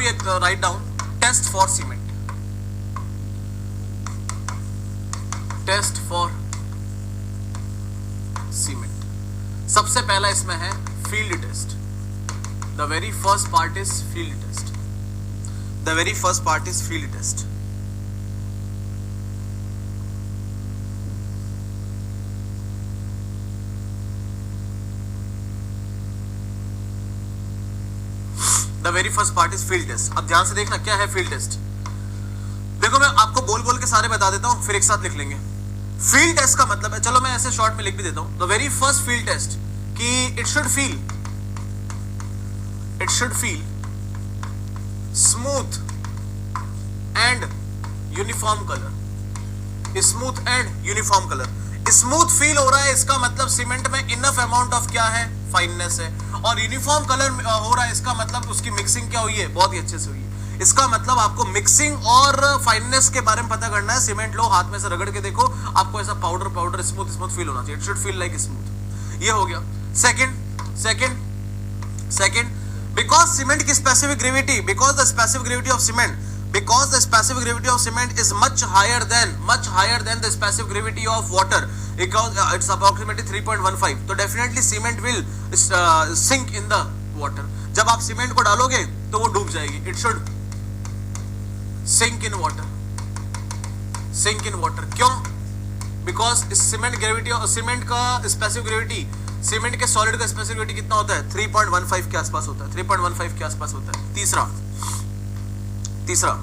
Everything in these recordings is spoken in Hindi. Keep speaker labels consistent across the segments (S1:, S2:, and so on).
S1: we write down test for cement. Test for cement. सबसे पहला इसमें है field test. The very first part is field test. The very first part is field test. The very first part is field test. अब ध्यान से देखना क्या है फील्ड टेस्ट. देखो मैं आपको बोल बोल के सारे बता देता हूं, फिर एक साथ लिख लेंगे. फील्ड टेस्ट का मतलब है, चलो मैं ऐसे शॉर्ट में लिख भी देता हूं. The very first field test कि it should feel smooth and uniform colour. Smooth and uniform colour. Smooth feel हो रहा है, इसका मतलब सीमेंट में इनफ अमाउंट ऑफ क्या है, फाइननेस है. और यूनिफॉर्म कलर हो रहा है, इसका मतलब उसकी मिक्सिंग क्या हुई है, बहुत ही अच्छे से हुई है. इसका मतलब आपको मिक्सिंग और फाइननेस के बारे में पता करना है. सीमेंट लो, हाथ में से रगड़ के देखो, आपको ऐसा पाउडर स्मूथ फील होना चाहिए. It should feel like smooth. ये हो गया. सेकंड बिकॉज सीमेंट की specific gravity, because the specific gravity of cement, because the specific gravity of cement is much higher than the specific gravity of water, because it's approximately 3.15. तो definitely cement will sink in the water. जब आप सीमेंट को डालोगे तो वो डूब जाएगी. It should sink in water. क्यों? Because सीमेंट ग्रेविटी, सीमेंट का स्पेसिफिक ग्रेविटी, सीमेंट के सॉलिड का स्पेसिफिक ग्रेविटी कितना होता है, 3.15 के आसपास होता है. 3.15 के आसपास होता है. तीसरा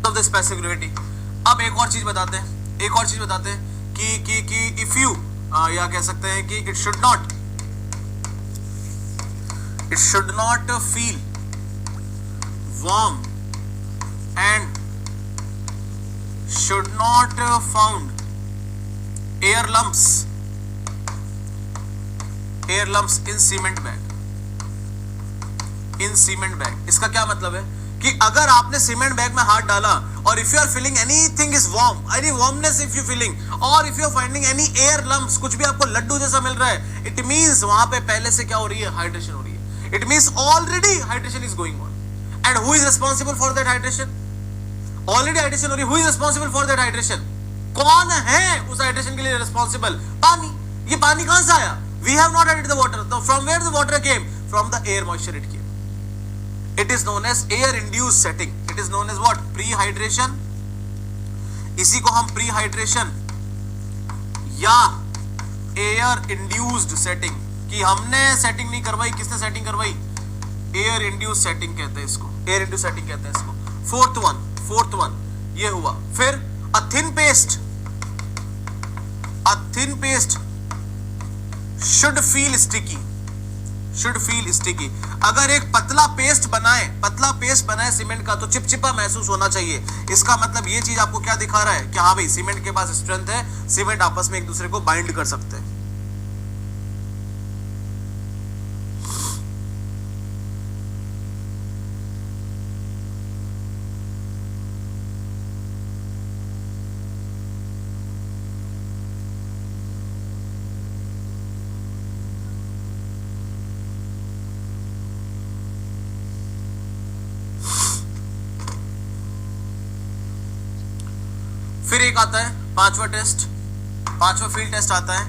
S1: ऑफ द स्पेसिफिक ग्रेविटी. अब एक और चीज बताते हैं कि इफ यू या कह सकते हैं कि it should not feel warm and should not found air lumps in cement bag. इसका क्या मतलब है कि अगर आपने सीमेंट बैग में हाथ डाला और if you are feeling anything is warm, any warmness if you feeling, और if you are finding any air lumps, कुछ भी आपको लड्डू जैसा मिल रहा है, इट मींस वहां पे पहले से क्या हो रही है, हाइड्रेशन हो रही है. It means already hydration is going on. And who is responsible for that hydration? Already hydration हो रही है. Who is responsible for that hydration? कौन है उस हाइड्रेशन के लिए रिस्पांसिबल? पानी. ये पानी कहां से आया? We have not added the water. तो from where the water came? From the air moisture it came. It is known as air induced setting. It is known as what? Prehydration. इसी को हम prehydration या air induced setting, कि हमने सेटिंग नहीं करवाई, किसने सेटिंग करवाई? Air induced setting कहते हैं इसको. Air induced setting कहते हैं इसको. फोर्थ वन ये हुआ. फिर a thin paste should feel sticky. अगर एक पतला पेस्ट बनाए सीमेंट का तो चिपचिपा महसूस होना चाहिए. इसका मतलब ये चीज आपको क्या दिखा रहा है कि हाँ भाई सीमेंट के पास स्ट्रेंथ है, सीमेंट आपस में एक दूसरे को बाइंड कर सकते हैं. फिर एक आता है पांचवा फील्ड टेस्ट आता है.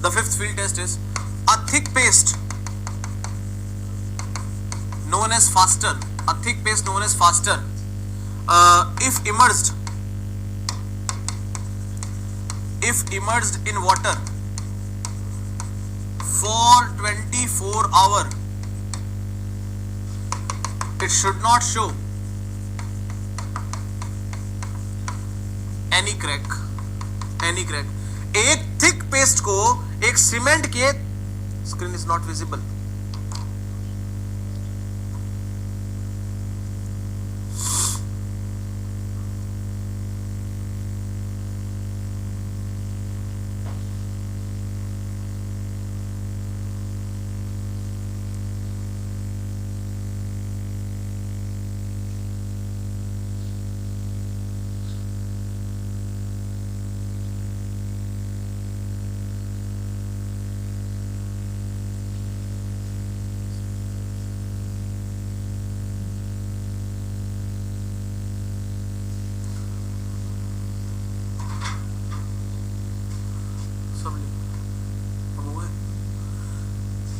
S1: The fifth field test is a thick paste known as faster, a thick paste known as faster, if if immersed in water for 24 hours, it should not show any crack. एक थिक पेस्ट को एक सीमेंट के, screen is not visible,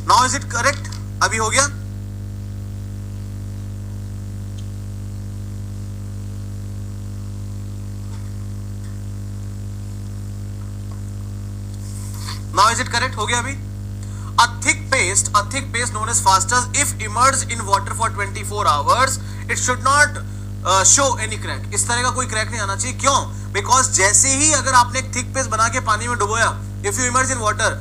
S1: now is it correct? अभी हो गया? Now is it correct? हो गया अभी? A thick paste known as fasters, if immersed in water for 24 hours, it should not show any crack. इस तरह का कोई क्रैक नहीं आना चाहिए. क्यों? Because जैसे ही अगर आपने एक थिक पेस्ट बना के पानी में डुबोया, if you immerse in water,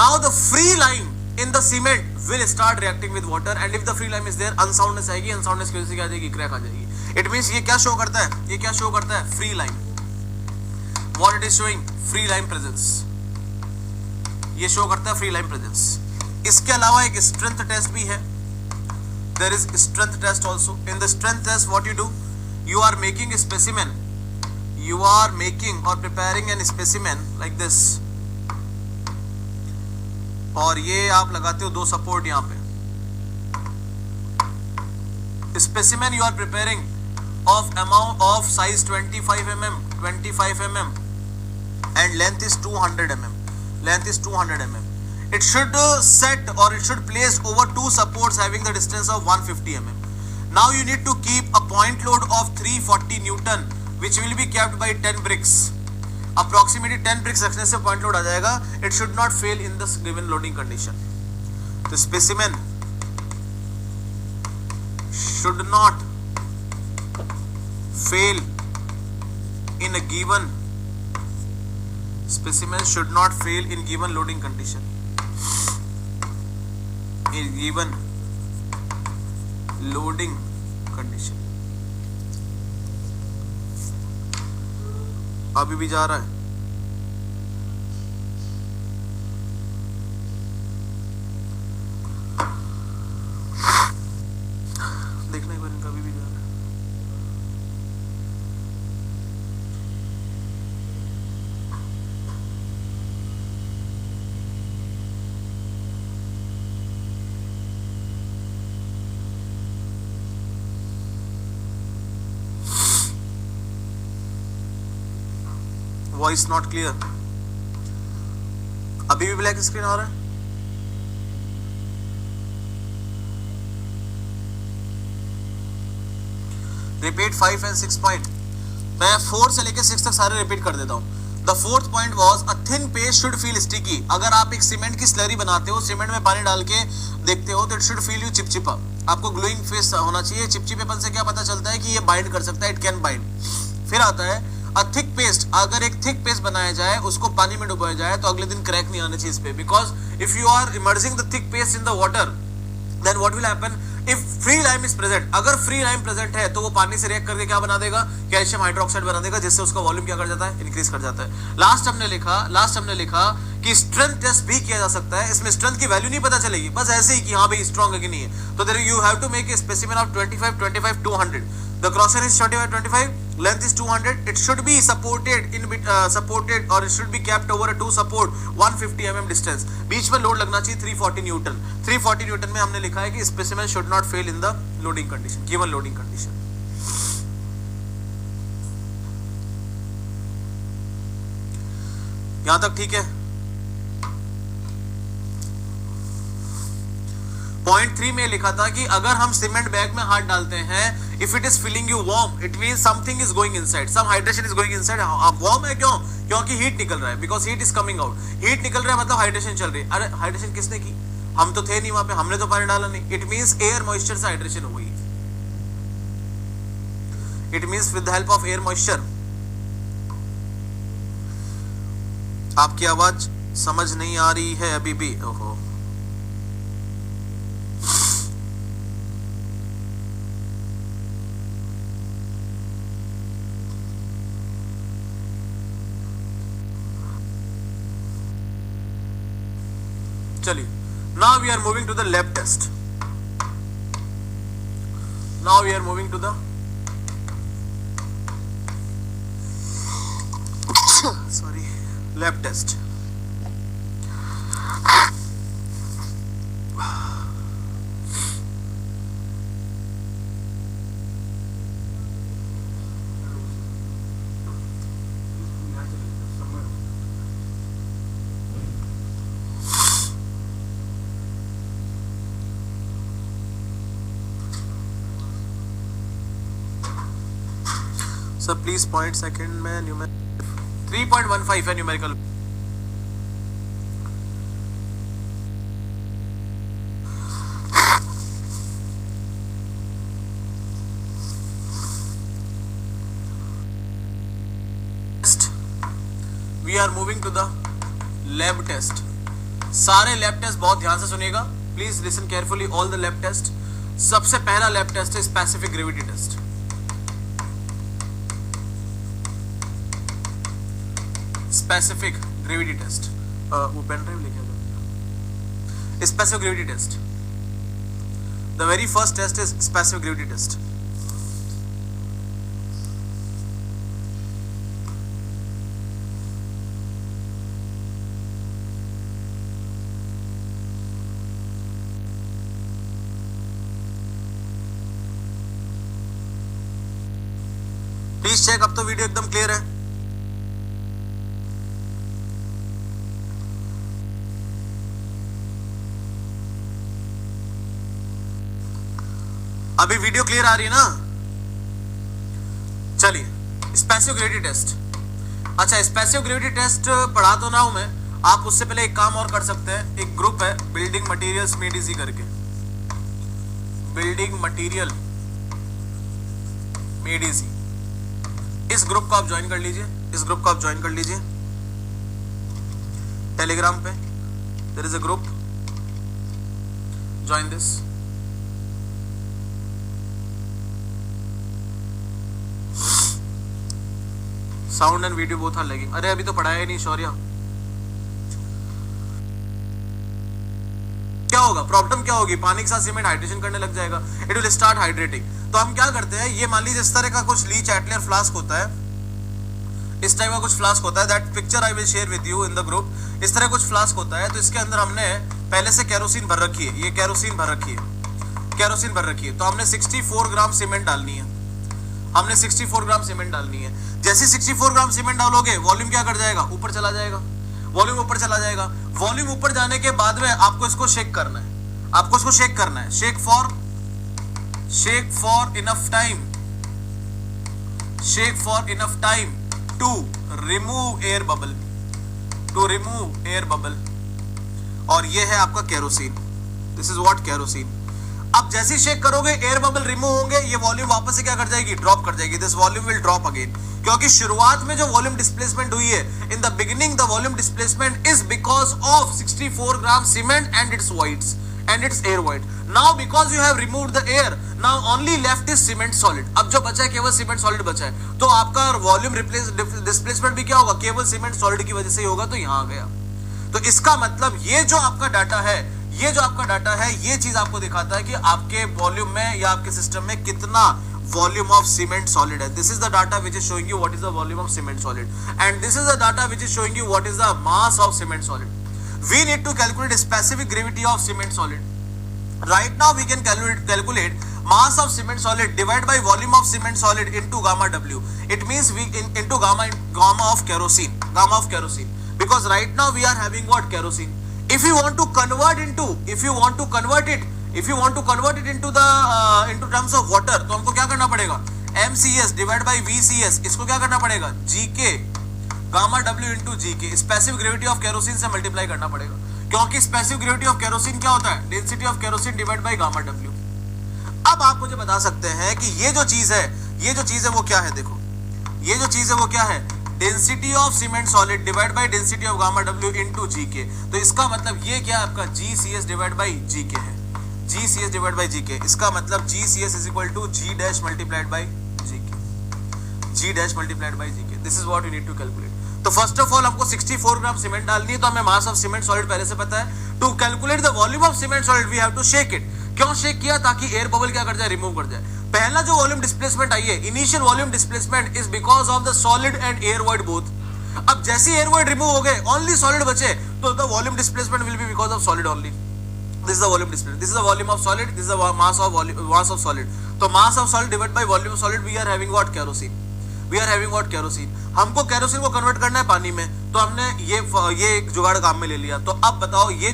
S1: now the free lime in the cement will start reacting with water, and if the free lime is there, unsoundness आएगी. unsoundness की वजह से क्या आ जाएगी? क्रैक आ जाएगी. It means ये क्या शो करता है? ये क्या शो करता है? Free lime. What it is showing? Free lime presence. ये शो करता है फ्री लाइम प्रेजेंस. इसके अलावा एक स्ट्रेंथ टेस्ट भी है. There is strength test also. In the strength test, what you do? You are making a specimen. You are making or preparing an specimen like this. और ये आप लगाते हो दो सपोर्ट यहाँ पे. Specimen you are preparing of amount of size 25 mm, and length is 200 mm. Length is 200 mm. It should set or it should place over two supports having the distance of 150 mm. Now you need to keep a point load of 340 Newton, which will be kept by 10 bricks. Approximately 10 bricks रखने से point load आ जाएगा. It should not fail in this given loading condition. The specimen should not fail in a given specimen should not fail in given loading condition. In given loading condition. अभी भी जा रहा है. देखना एक बार इनका अभी भी जा रहा है. Voice not clear. अभी भी ब्लैक स्क्रीन आ रहा है. Repeat 5 and 6 point. मैं 4 से लेकर 6 तक सारे रिपीट कर देता हूं. The fourth point was a thin paste should feel sticky. अगर आप एक सीमेंट की स्लरी बनाते हो, सीमेंट में पानी डाल के देखते हो, तो इट शुड फील यू चिपचिपा. आपको ग्लोइंग फेस होना चाहिए. चिपचिपेपन से क्या पता चलता है कि ये बाइंड कर सकता है. It can bind. फिर आता है अ थिक पेस्ट. अगर एक थिक पेस्ट बनाया जाए, उसको पानी में डुबाया जाए, तो अगले दिन क्रैक नहीं आना चाहिए इस पे. Because if you are emerging the thick paste in the water, then what will happen? If free lime is present, अगर फ्री लाइम प्रेजेंट है तो वो पानी से रिएक्ट करके क्या बना देगा? कैल्शियम हाइड्रोक्साइड बना देगा, जिससे उसका वॉल्यूम क्या कर जाता है? इंक्रीज कर जाता है. लास्ट हमने लिखा कि स्ट्रेंथ टेस्ट भी किया जा सकता है. इसमें स्ट्रेंथ की वैल्यू नहीं पता चलेगी, बस ऐसे ही कि हाँ भाई स्ट्रॉन्ग है कि नहीं है. तो there you have to make a specimen of 25 25 200. The cross section is 25 25, length is 200. It should be supported or it should be kept over a two support 150 mm distance. बीच में लोड लगना चाहिए 340 न्यूटन. 340 न्यूटन में हमने लिखा है कि specimen should not fail in the loading condition, given loading condition. यहां तक ठीक है? पॉइंट 3 में लिखा था कि अगर हम सीमेंट बैग में हाथ डालते हैं, if it is feeling you warm, it means something is going inside, some hydration is going inside. आप वार्म है क्यों? क्योंकि हीट निकल रहा है, because heat is coming out. Heat निकल रहा है मतलब हाइड्रेशन चल रही है। अरे हाइड्रेशन किसने की? हम तो थे नहीं वहां पे, हमने तो पानी डाला नहीं। इट मींस एयर मॉइस्चर से हाइड्रेशन हुई। It means with the help of air moisture. आपकी आवाज समझ नहीं आ रही है अभी भी। ओहो, चलिए, now we are moving to the lab test. Now we are moving to the sorry, lab test. Sir please point second में न्यूमेरिकल 3.15 है numerical. We are moving to the lab test. सारे लैब टेस्ट बहुत ध्यान से सुनिएगा, please listen carefully all the lab test. सबसे पहला लैब टेस्ट है specific gravity test. Specific gravity test, वो पेन ड्राइव लेके आ। Specific gravity test, the very first test is specific gravity test. Please check, अब तो वीडियो एकदम क्लियर है। अभी वीडियो क्लियर आ रही है ना? चलिए, स्पेसिफिक ग्रेविटी टेस्ट। अच्छा, स्पेसिफिक ग्रेविटी टेस्ट पढ़ा तो ना हूं मैं, आप उससे पहले एक काम और कर सकते हैं। एक ग्रुप है बिल्डिंग मटेरियल्स मेडिसी करके, बिल्डिंग मटेरियल मेडिसी। इस ग्रुप को आप ज्वाइन कर लीजिए, इस ग्रुप को आप ज्वाइन कर लीजिए टेलीग्राम पे। There is a group, join this. Sound and video both are lagging. अरे अभी तो पढ़ाया ही नहीं शौर्या। क्या होगा? प्रॉब्लम क्या होगी? पानी के साथ सीमेंट हाइड्रेशन करने लग जाएगा, इट विल स्टार्ट हाइड्रेटिंग। तो हम क्या करते हैं, ये मान लीजिए इस तरह का कुछ ली चैटलर फ्लास्क होता है, इस टाइप का कुछ फ्लास्क होता है। That picture I will share with you in the group. इस तरह कुछ फ्लास्क होता है, तो इसके अंदर हमने पहले से केरोसिन भर रखी है। ये केरोसिन भर रखी है, केरोसिन भर रखी है। तो हमने 64 ग्राम सीमेंट डालनी है, हमने 64 ग्राम सीमेंट डालनी है। जैसे 64 ग्राम सीमेंट डालोगे, वॉल्यूम क्या कर जाएगा? ऊपर चला जाएगा। वॉल्यूम ऊपर चला जाएगा। वॉल्यूम ऊपर जाने के बाद में आपको इसको शेक करना है, आपको इसको शेक करना है। Shake for enough time, shake for enough time to remove air bubble, to remove air bubble. और ये है आपका kerosene, this is what kerosene. अब जैसे शेक करोगे, एयर बबल रिमूव होंगे, ये वॉल्यूम वापस से क्या कर जाएगी? ड्रॉप कर जाएगी। This volume will drop again, क्योंकि शुरुआत में जो वॉल्यूम डिस्प्लेसमेंट हुई है, in the beginning the volume displacement is because of 64 gram cement and it's voids and its air void. Now because you have removed the air, now only left is cement solid. अब जो बचा है केवल सीमेंट सॉलिड बचा है, तो आपका वॉल्यूम डिस्प्लेसमेंट भी क्या होगा? केवल सीमेंट सॉलिड की वजह से ही होगा। तो यहां आ गया। तो इसका मतलब ये जो आपका डाटा है, ये जो आपका डाटा है, ये चीज आपको दिखाता है कि आपके वॉल्यूम में या आपके सिस्टम में कितना वॉल्यूम ऑफ सीमेंट सॉलिड है। This is the data which is showing you what is the volume of cement solid, and this is the data which is showing you what is the mass of cement solid. We need to calculate specific gravity of cement solid. Right now we can calculate mass of cement solid divided by volume of cement solid into gamma W. It means we into gamma of kerosene, gamma of kerosene. Because right now we are having what? Kerosene. If you want to convert it if you want to convert it into the into terms of water तो हमको क्या करना पड़ेगा, MCS डिवाइड बाय VCS, इसको क्या करना पड़ेगा, GK gamma W into GK, specific gravity of kerosene से मल्टीप्लाई करना पड़ेगा, क्योंकि स्पेसिफिक ग्रेविटी ऑफ केरोसिन क्या होता है, density of kerosene divide by gamma W। अब आप मुझे बता सकते हैं कि ये जो चीज है वो क्या है, देखो ये जो चीज है वो क्या है, density of cement solid divide by density of gamma W into GK। तो इसका मतलब ये क्या आपका GCS डिवाइड बाय GK है, GCS डिवाइड बाय GK, इसका मतलब GCS is equal to G dash multiplied by GK, G dash multiplied by GK, this is what you need to calculate. तो फर्स्ट ऑफ ऑल हमको 64 ग्राम सीमेंट डालनी है, तो हमें मास ऑफ सीमेंट सॉलिड पहले से पता है। To calculate the volume of cement solid we have to shake it. क्यों शेक किया, ताकि एयर बबल क्या कर जाए, रिमूव कर जाए। पहला जो वॉल्यूम डिस्प्लेसमेंट आई है, initial volume displacement is because of the solid and air void both. अब जैसे एयर वॉइड रिमूव हो गए, ओनली सॉलिड बचे, तो the volume displacement will be because of solid only. This is the volume displacement, this is the volume of solid, this is the mass of solid. तो mass of solid divide by volume of solid, we are having what, kerosene. We are having what, kerosene. हमको केरोसिन को कन्वर्ट करना है पानी में, तो हमने ये एक जुगाड़ काम में ले लिया। तो अब बताओ ये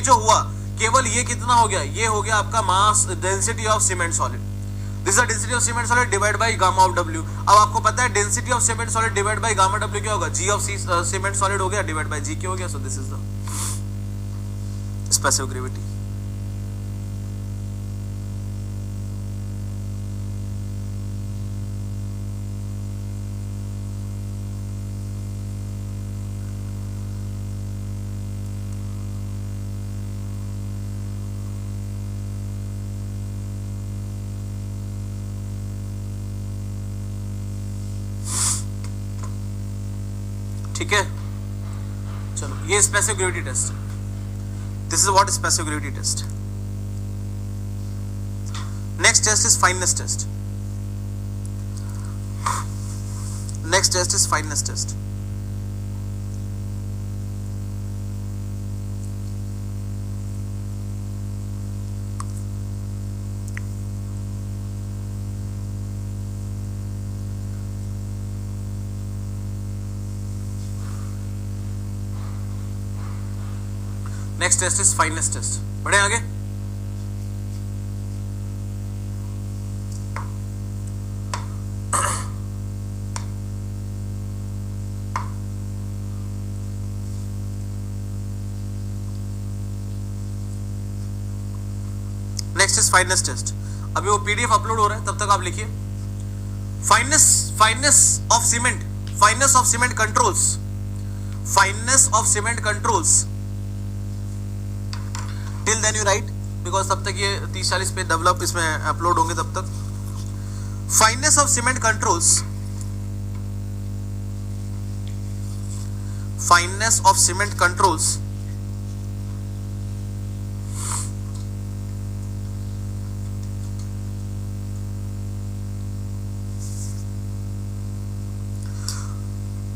S1: जो हुआ, केवल ये कितना हो गया, ये हो गया आपका mass density of cement solid. This is density of cement solid divide by gamma of W। अब आपको पता है density of cement solid divide by gamma W क्या होगा, G ऑफ सीमेंट सॉलिड हो गया डिवाइड बाय GK हो गया। So this is the specific gravity. ठीक है, चलो ये specific gravity test, this is what specific gravity test. Next test is fineness test. Next test is fineness test. Next test is fineness test. बढ़े आगे। Next is fineness test. अभी वो PDF अपलोड हो रहा है, तब तक आप लिखिए fineness of cement, fineness of cement controls, fineness of cement controls. Till then you write, because तब तक ये 30-40 पे डेवलप इसमें अपलोड होंगे तब तक। Fineness of cement controls, fineness of cement controls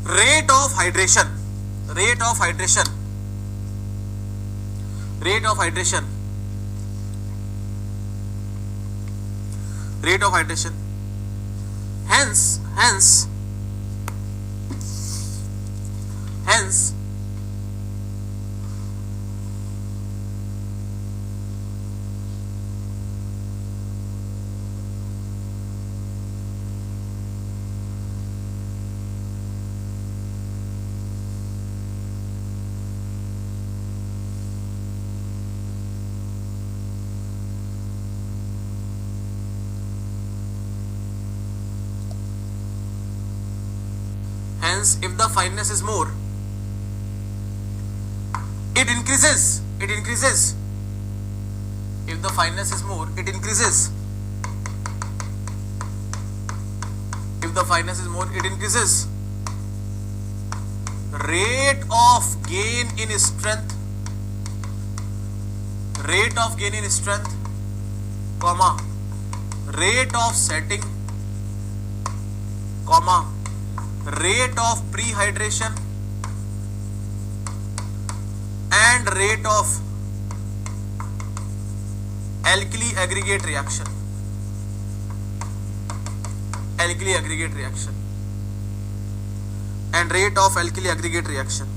S1: rate of hydration, rate of hydration, rate of hydration, rate of hydration. Hence if the fineness is more, it increases, it increases. If the fineness is more, it increases. If the fineness is more, it increases. Rate of gain in strength, rate of gain in strength, comma, rate of setting, comma, rate of prehydration and rate of alkali aggregate reaction, alkali aggregate reaction and rate of alkali aggregate reaction.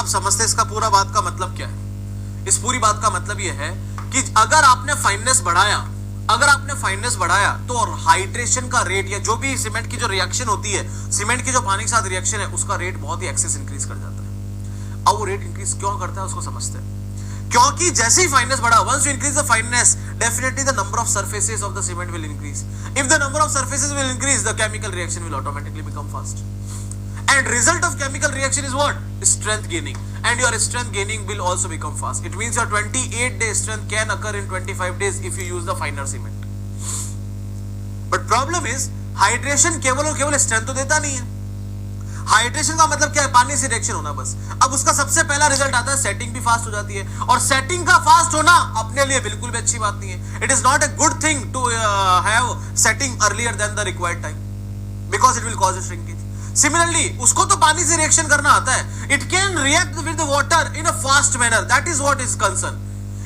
S1: अब समझते इसका पूरा बात का मतलब क्या है। इस पूरी बात का मतलब यह है कि अगर आपने फाइननेस बढ़ाया तो हाइड्रेशन का रेट या जो भी सीमेंट की जो रिएक्शन होती है, सीमेंट की जो पानी के साथ रिएक्शन है, उसका रेट बहुत ही एक्सेस इंक्रीज कर जाता है। अब वो रेट इंक्रीज क्यों करता है उसको समझते हैं। क्योंकि जैसे ही फाइननेस बढ़ा, once you increase the fineness, definitely the number of surfaces of the cement will increase. If the number of surfaces will increase, the chemical reaction will automatically become fast. And result of chemical reaction is what? Strength gaining. And your strength gaining will also become fast. It means your 28-day strength can occur in 25 days if you use the finer cement. But problem is, hydration केवल और केवल strength तो देता नहीं है। हाइड्रेशन का मतलब क्या है? पानी से रिएक्शन होना बस। अब उसका सबसे पहला रिजल्ट आता है, सेटिंग भी फास्ट हो जाती है। और सेटिंग का फास्ट होना अपने लिए बिल्कुल भी अच्छी बात नहीं है। It is not a good thing to have setting earlier than the required time, because it will cause a shrinkage. Similarly उसको तो पानी से रिएक्शन करना आता है, it can react with the water in a fast manner, that is what is concern.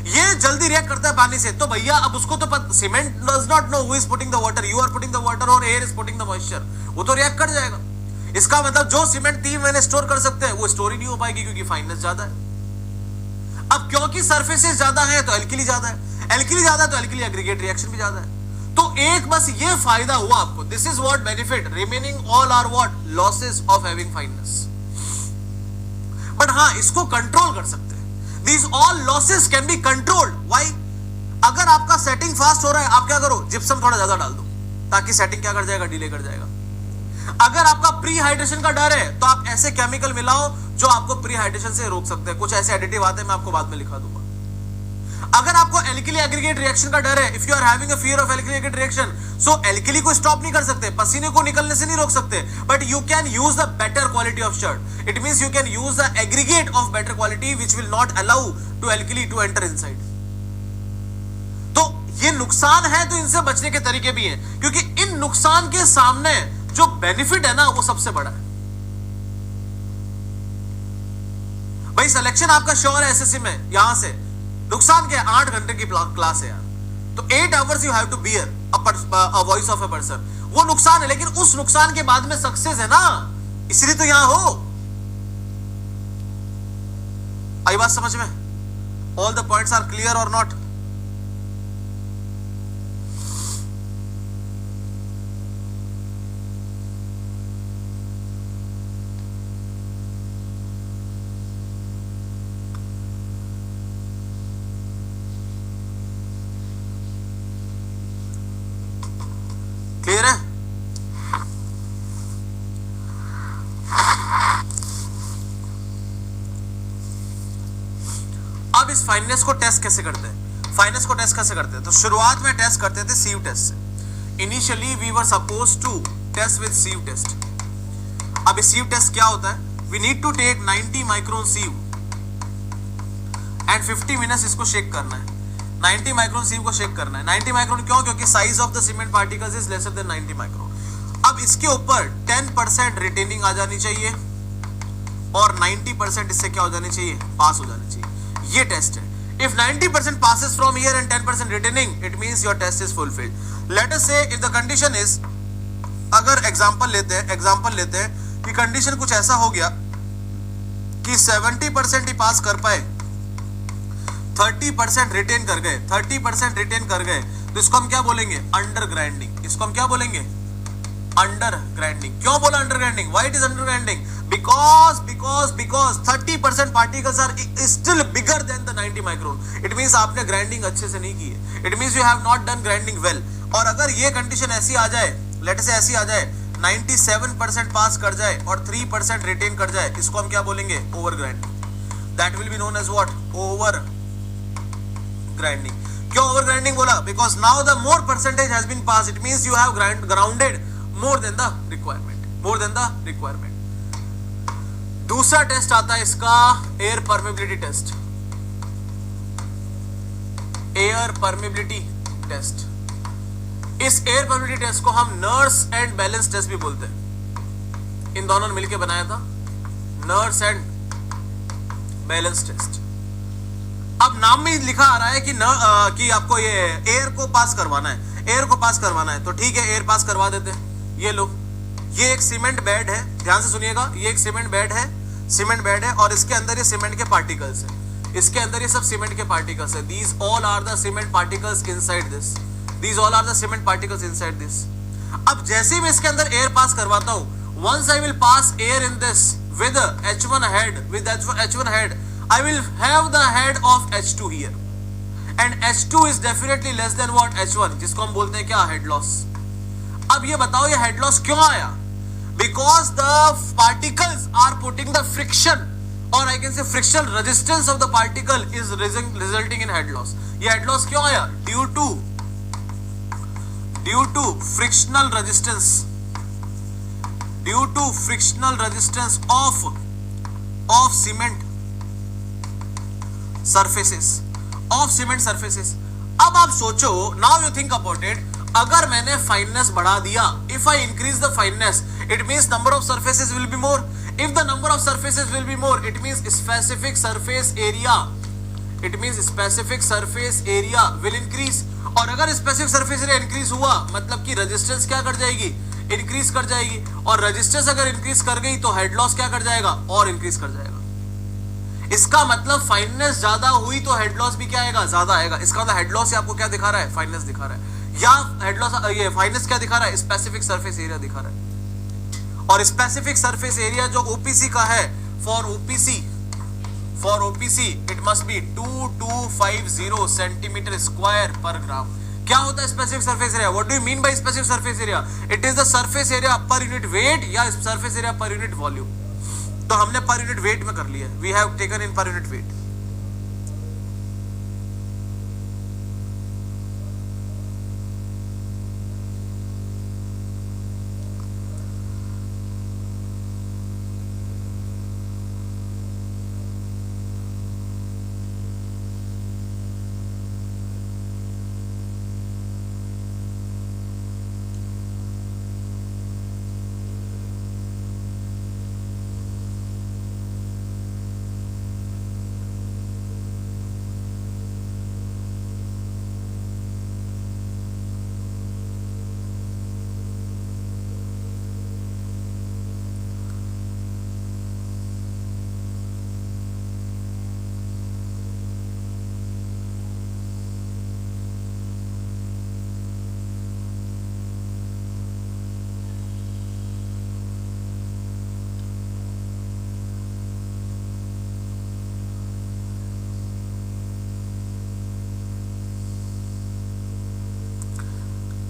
S1: ये जल्दी रिएक्ट करता है पानी से, तो भैया अब उसको तो cement does not know who is putting the water, you are putting the water और air is putting the moisture, वो तो रिएक्ट कर जाएगा। इसका मतलब जो सीमेंट 3 महीने स्टोर कर सकते हैं वो स्टोर ही नहीं हो पाएगी, क्योंकि फाइननेस ज्यादा है। अब क्योंकि सरफेसेस ज्यादा है तो एल्किली ज्यादा है, एल्किली ज्यादा है तो एल्किली एग्रीगेट रिएक्शन भी ज्यादा है। तो एक बस ये फायदा हुआ आपको, this is what benefit, remaining all are what losses of having fineness. But हां, इसको कंट्रोल कर सकते हैं। These all losses can be controlled. Why? अगर आपका सेटिंग फास्ट हो रहा है, आप क्या करो, जिप्सम थोड़ा ज्यादा डाल दो, ताकि सेटिंग क्या कर जाएगा, डिले कर जाएगा। अगर आपका प्री हाइड्रेशन का डर है तो आप ऐसे केमिकल मिलाओ जो आपको प्री हाइड्रेशन से रोक सकते हैं। कुछ ऐसे एडिटिव आते हैं, मैं आपको बाद में लिखा दूंगा। अगर आपको एल्किली एग्रीगेट रिएक्शन का डर है, if you are having a fear of alkali aggregate reaction, so alkali को स्टॉप नहीं कर सकते, पसीने को निकलने से नहीं रोक सकते, but you can use the better quality of shirt. It means you can use the aggregate of better quality which will not allow to alkali to enter inside. तो ये नुकसान है, तो इनसे बचने के तरीके भी हैं, क्योंकि इन नुकसान के सामने जो बेनिफिट है ना, वो सबसे बड़ा है। भाई सिलेक्शन आपका श्योर है एसएससी में, यहां से नुकसान क्या है? 8 घंटे की क्लास है यार, तो 8 hours you have to bear a voice of a person. वो नुकसान है, लेकिन उस नुकसान के बाद में सक्सेस है ना, इसलिए तो यहां हो। आई बात समझ में? All the points are clear or not? Clear है? अब इस फाइननेस को टेस्ट कैसे करते हैं? फाइननेस को टेस्ट कैसे करते हैं? तो शुरुआत में टेस्ट करते थे सीव टेस्ट से। Initially we were supposed to test with sieve test. अब सीव टेस्ट क्या होता है? We need to take 90 micron sieve and 50 minutes इसको शेक करना है। 90 माइक्रोन सीव को शेक करना है। 90 माइक्रोन क्यों? क्योंकि size of the cement particles is lesser than 90 micron. अब इसके ऊपर 10% रिटेनिंग आ जानी चाहिए और 90% इससे क्या हो जानी चाहिए? पास हो जानी चाहिए। ये टेस्ट है। If 90% passes from here and 10% retaining, it means your test is fulfilled. Let us say if the condition is, अगर एग्जांपल लेते हैं कि कंडीशन कुछ ऐसा हो गया कि 70% ही पास कर पाए, 30% रिटेन कर गए, 30% रिटेन कर गए, तो इसको हम क्या बोलेंगे? Under grinding. इसको हम क्या बोलेंगे? Under grinding. क्यों बोला under grinding? Why it is under grinding? because 30% particles are still bigger than the 90 micron. It means आपने ग्राइंडिंग अच्छे से नहीं की है। It means you have not done grinding well. और अगर ये कंडीशन ऐसी आ जाए, लेट से ऐसी आ जाए, 97% पास कर जाए और 3% रिटेन कर जाए, इसको हम क्या बोलेंगे? Over grinding. That will be known as what? Over grinding. क्यों ओवर ग्राइंडिंग बोला? Because now the more percentage has been passed. It means you have grounded more than the requirement. More than the requirement. दूसरा टेस्ट आता है इसका air permeability test. Air permeability test. इस एयर परमेबिलिटी टेस्ट को हम नर्स एंड बैलेंस टेस्ट भी बोलते हैं। इन दोनों ने मिलकर बनाया था नर्स एंड बैलेंस टेस्ट। अब नाम में लिखा आ रहा है कि आपको ये एयर को पास करवाना है, एयर को पास करवाना है, तो ठीक है एयर पास करवा देते हैं। ये लो, ये एक सीमेंट बेड है, ध्यान से सुनिएगा, ये एक सीमेंट बेड है। सीमेंट बेड है और इसके अंदर ये सीमेंट के पार्टिकल्स है, इसके अंदर ये सब सीमेंट के पार्टिकल्स है। These all are the cement particles inside this, these all are the cement particles inside this. अब जैसे ही मैं इसके अंदर एयर पास करवाता हूं, once I will pass air in this with H1 head, with H1 head, I will have the head of H2 here, and H2 is definitely less than what H1, जिसको हम बोलते हैं क्या, हेड लॉस। अब ये बताओ ये हेड लॉस क्यों आया? Because the particles are putting the friction, or I can say frictional resistance of the particle is resulting in head loss. ये head loss क्यों आया? Due to frictional resistance, due to frictional resistance of cement surfaces, of cement surfaces। अब आप सोचो, now you think about it, अगर मैंने फाइननेस बढ़ा दिया, if I increase the fineness, it means number of surfaces will be more. If the number of surfaces will be more, it means specific surface area, it means specific surface area will increase। और अगर स्पेसिफिक सरफेस एरिया इंक्रीज हुआ मतलब कि रेजिस्टेंस क्या कर जाएगी, इंक्रीज कर जाएगी, और रेजिस्टेंस अगर इंक्रीज कर गई तो हेड लॉस क्या कर जाएगा, और इंक्रीज कर जाएगा। इसका मतलब फाइननेस ज्यादा हुई तो हेड लॉस भी क्या आएगा, ज्यादा आएगा। इसका मतलब हेड लॉस आपको क्या दिखा रहा है, फाइननेस दिखा रहा है, या हेड लॉस ये फाइननेस क्या दिखा रहा है, स्पेसिफिक सरफेस एरिया दिखा रहा है। और स्पेसिफिक सरफेस एरिया जो ओपीसी का है, for OPC it must be 2250 centimetre square per gram. क्या होता है specific surface area? What do you mean by specific surface area? It is the surface area per unit weight या surface area per unit volume. तो हमने पर यूनिट वेट में कर लिया, वी हैव टेकन इन पर unit wait.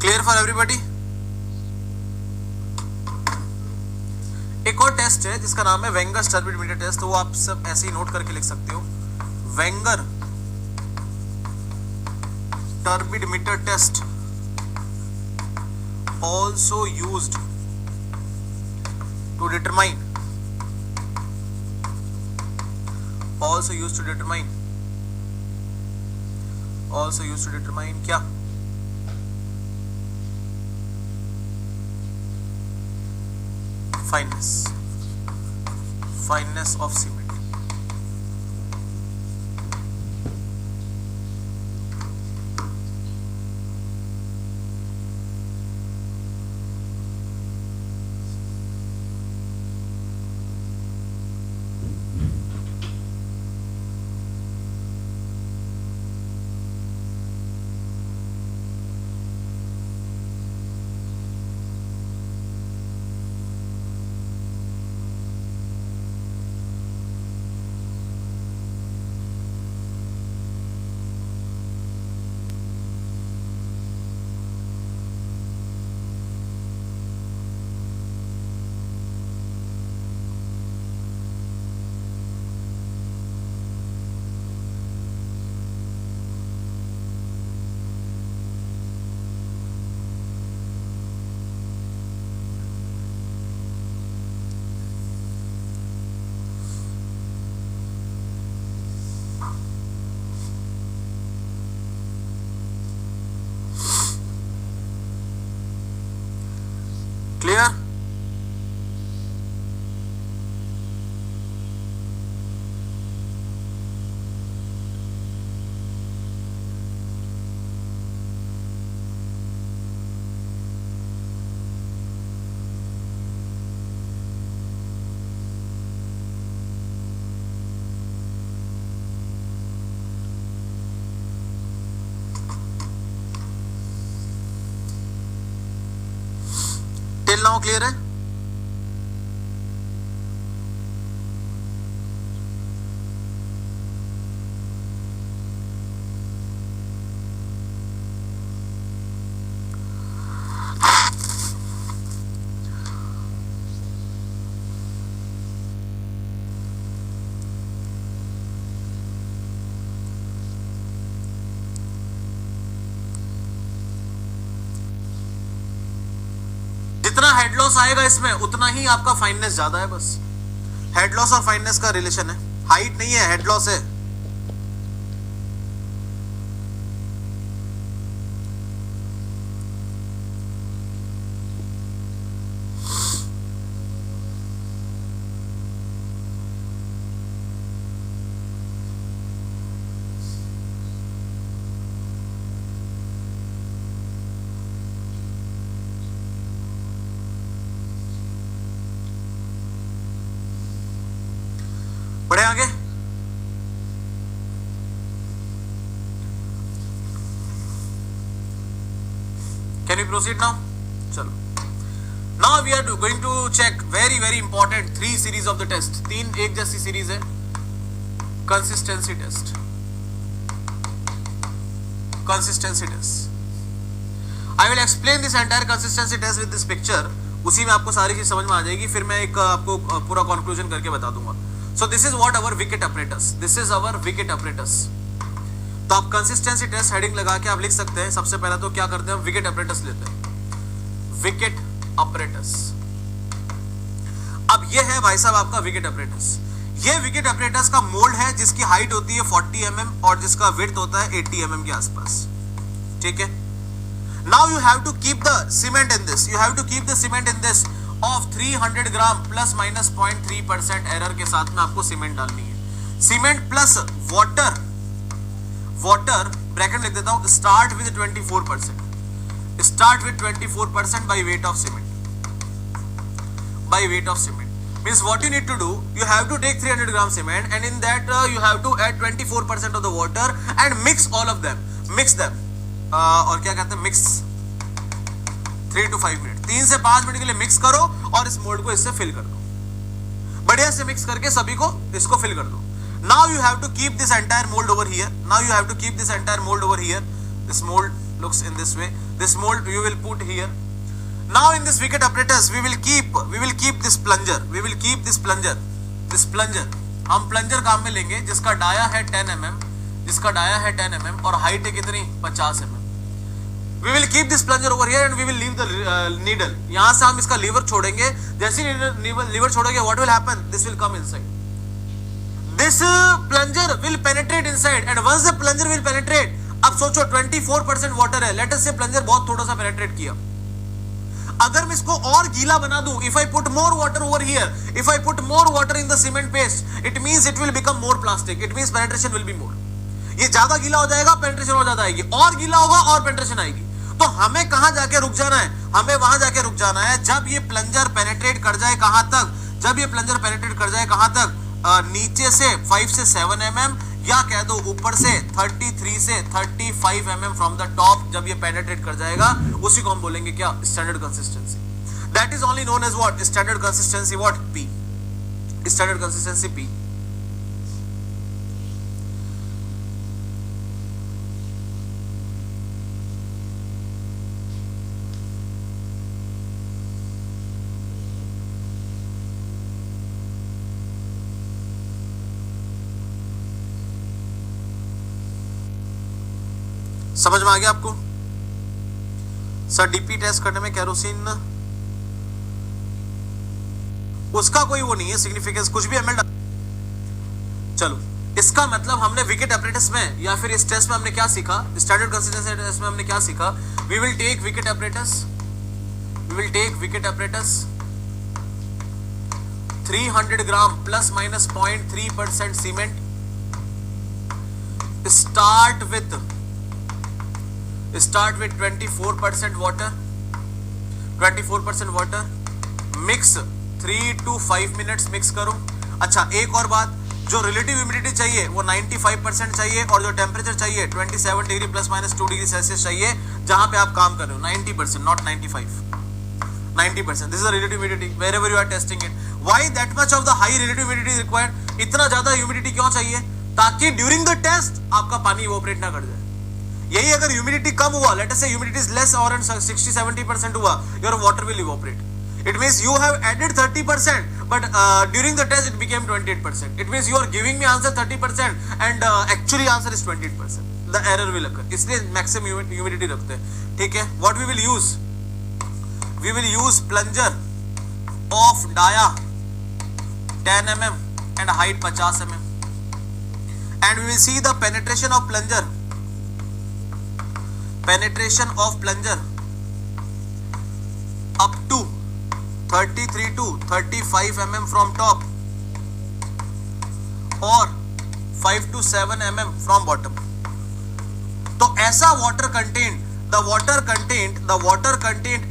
S1: Clear for everybody? एक और टेस्ट है जिसका नाम है वेंगर टर्बिड मीटर टेस्ट, तो वो आप सब ऐसे ही नोट करके लिख सकते हो। वेंगर turbidimeter test also used to determine क्या? fineness of cement। Now clear है? जितना हेड लॉस आएगा इसमें उतना ही आपका फाइननेस ज्यादा है। बस हेड लॉस और फाइननेस का रिलेशन है, हाइट नहीं है, हेड लॉस है। बढ़े आगे। Can we proceed now? चलो, now we are going to check very very important 3 series of the test. 3 एक जैसी सीरीज है। Consistency test, consistency test. I will explain this entire consistency test with this picture. उसी में आपको सारी चीज समझ में आ जाएगी, फिर मैं एक आपको पूरा कंक्लूजन करके बता दूंगा। So this is what our wicket apparatus. This is our wicket apparatus. तो आप कंसिस्टेंसी टेस्ट हेडिंग लगा के आप लिख सकते हैं। सबसे पहला तो क्या करते हैं, विकेट apparatus लेते हैं, विकेट apparatus। अब ये है भाई साहब आपका विकेट apparatus। ये विकेट apparatus का मोल्ड है जिसकी हाइट होती है 40 mm और जिसका विड्थ होता है 80 mm के आसपास। ठीक है। Now you have to keep the cement in this. You have to keep the cement in this of 300 gram plus minus 0.3% error के साथ में आपको सीमेंट डालनी है। Cement plus water, water bracket लिख देता हूं, start with 24%, start with 24% by weight of cement, by weight of cement. Means what you need to do, you have to take 300 gram cement and in that you have to add 24% of the water and mix all of them, mix them. और क्या कहते हैं, मिक्स 3 to 5 मिनट, 3 से 5 मिनट के लिए मिक्स करो और इस मोल्ड को इससे फिल कर दो। बढ़िया से मिक्स करके सभी को इसको फिल कर दो। Now you have to keep this entire mould over here, now you have to keep this entire mould over here. This mould looks in this way, this mould you will put here. Now in this wicket apparatus we will keep this plunger, we will keep this plunger, this plunger। हम प्लंजर काम में लेंगे जिसका डाया है 10 mm, जिसका डाया है 10 mm और हाइट है कितनी, 50 mm। We will keep this plunger over here and we will leave the needle. यहाँ से हम इसका लीवर छोड़ेंगे। जैसे लीवर छोड़ेंगे, what will happen? This will come inside. This plunger will penetrate inside and once the plunger will penetrate, अब सोचो 24% water है, let us say plunger बहुत थोड़ा सा penetrate किया। अगर मैं इसको और गीला बना दूं, if I put more water over here, if I put more water in the cement paste, it means it will become more plastic. It means penetration will be more. ये ज्यादा गीला हो जाएगा, पेनिट्रेशन और ज्यादा आएगी, और गीला होगा और पेनिट्रेशन आएगी। तो हमें कहां जाके रुक जाना है, हमें वहां जाके रुक जाना है जब ये प्लंजर पेनिट्रेट कर जाए, कहां तक, जब ये प्लंजर पेनिट्रेट कर जाए कहां तक, नीचे से 5 से 7 mm या कह दो ऊपर से 33 से 35 mm फ्रॉम द टॉप। जब ये पेनिट्रेट कर जाएगा उसी को हम बोलेंगे क्या, standard consistency. That is only known as what, standard consistency, what, P, standard consistency P. समझ में आ गया आपको? सर डीपी टेस्ट करने में केरोसिन उसका कोई वो नहीं है सिग्निफिकेंस, कुछ भी एमएल। चलो, इसका मतलब हमने विकेट apparatus में या फिर इस टेस्ट में हमने क्या सीखा, स्टैंडर्ड कंसिस्टेंसी टेस्ट में हमने क्या सीखा। We will take Vicat apparatus, we will take wicket apparatus 300 gram plus minus 0.3% cement, start with 24% water, 24% water, mix 3 to 5 minutes mix करो। अच्छा, एक और बात, जो रिलेटिव ह्यूमिडिटी चाहिए वो 95% चाहिए और जो टेम्परेचर चाहिए 27 degree plus minus 2 degree Celsius चाहिए जहां पे आप काम कर रहे हो। 90%, not 95, 90%. This is the relative humidity wherever you are testing it. Why that much of the high relative humidity is required? इतना ज्यादा ह्यूमिडिटी क्यों चाहिए? ताकि ड्यूरिंग द टेस्ट आपका पानी इवोपरेट ना कर जाए। यही अगर ह्यूमिडिटी कम हुआ, लेट अस से ह्यूमिडिटी इज लेस और 60-70% हुआ, your water will evaporate. It means you have added 30%, but during the test it became 28%. It means you are giving me answer 30% and actually answer is 28%. The error will occur. इसलिए maximum humidity रखते हैं. ठीक है? What we will use? We will use plunger of dia 10 mm and height 50 mm. And we will see the penetration of plunger. Penetration of plunger up to 33 to 35 mm from top or 5 to 7 mm from bottom. तो ऐसा water content